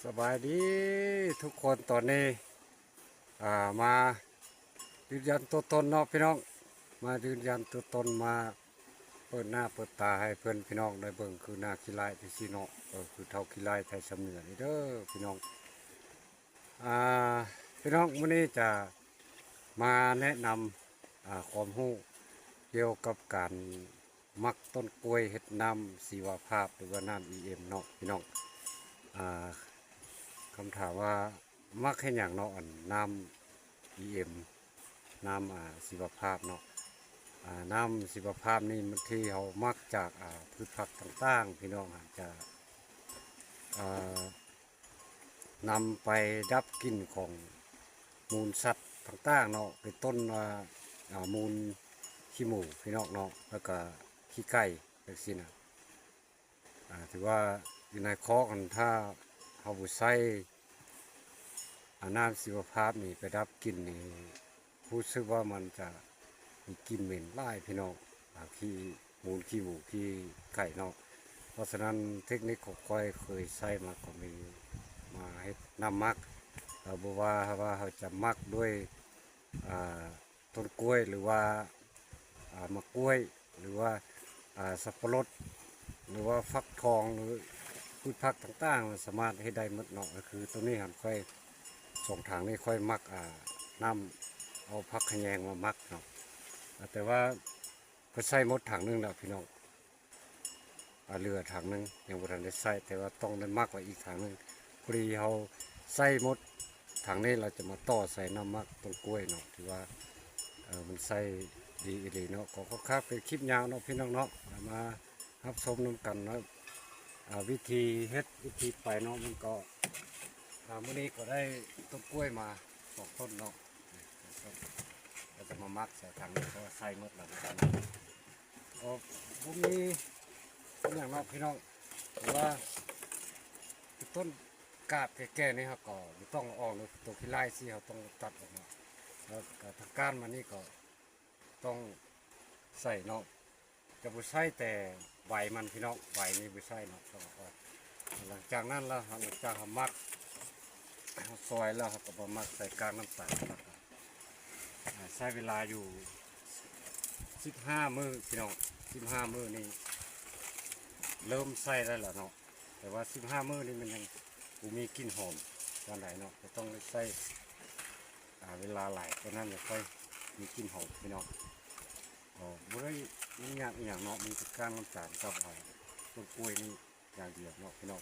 สบายดีทุกคนตอนนี้มายืนยันตัวตนเนาะพี่น้องมายืนยันตัวตนมาเปิดหน้าเปิดตาให้เพื่อนพี่น้องได้เบิ่งคือหน้าขี้ลายที่ซีเนาะคือเท่าขี้ลายไทยสำเนียงนี่เด้อพี่น้องอ่าพี่น้องวันนี้จะมาแนะนำความรู้เกี่ยวกับการมักต้นกล้วยเห็ดน้ำชีวภาพหรือว่าน้ำ EM เนาะพี่น้องอ่า คำถามว่ามักให้อย่างเนาะน้ำ EM น้ำชีวภาพเนาะน้ำชีวภาพนี่มันที่เขามักจากพืชผักต่างๆพี่น้องอาจจะอ่านำไปดับกลิ่นของมูลสัตว์ต่างๆเนาะเป็นต้นมูลขี้หมูพี่น้องเนาะแล้วก็ขี้ไก่แบบนี้นะถือว่าอยู่ในคอกถ้าเขาบุใส่น้ำชีวภาพนี่ไปดับกลิ่นนี่รู้สึกว่ามันจะมีกลิ่นเหม็นไล่พี่น้องขี้มูลขี้หมูขี้ไก่เนาะเพราะฉะนั้นเทคนิคของก้อยเคยใช้มาก็มีมาให้น้ำมักบอกว่าเขาจะมักด้วยต้นกล้วยหรือว่ามะกล้วยหรือว่าสับปะรดหรือว่าฟักทองหรือพืชผักต่างๆสามารถให้ได้หมดเนาะก็คือตัวนี้หันค่อยส่งทางนี้ค่อยมักน้ำเอาพักขยงมามักเนาะแต่ว่าก็ใส่หมดถังนึงแล้วพี่น้องเรือถังนึงยังบ่ทันได้ใส่แต่ว่าต้องได้มากกว่าอีกถังนึงพอดีเขาใส่หมดถังนี้เราจะมาต่อใส่น้ำมักต้นกล้วยเนาะถือว่ามันใส่ดีเลยเนาะก็ครับเป็นคลิปยาวเนาะพี่น้องเนาะมารับชมน้ำกันเนาะวิธีเฮ็ดวิธีไปเนาะมันก็มื้อนี้ก็ได้ต้นกล้วยมา2 ต้นเนาะเราจะมามักใส่ถังนี้เพราะว่าใส่หมดแล้วกันก็พวกนี้อย่างเนาะพี่น้องหรือว่าต้นกาบแก่ๆนี่ครับก็ต้องออกเลยตัวขี้ไล่สิเขาต้องตัดออกมาแล้วทางก้านมันนี่ก็ต้องใส่เนาะจะบุใส่แต่ใบมันพี่น้องใบนี่บุใส่เนาะต้องออกหลังจากนั้นแล้วหลังจากเขามักซอยแล้วเขาก็มามักใส่ก้านน้ำตาลใช้เวลาอยู่15 มื้อพี่น้อง15 มื้อนี่เริ่มใส่ได้แล้วเนาะแต่ว่า15 มื้อนี่มันยังมีกลิ่นหอมวันไหนเนาะจะต้องใส่เวลาหลายเพราะนั้นจะค่อยมีกลิ่นหอมพี่น้องบ่ได้มีอย่างเนาะมีก้านน้ำตาลกับต้นกล้วยนี่อย่างเดียวเนาะพี่น้อง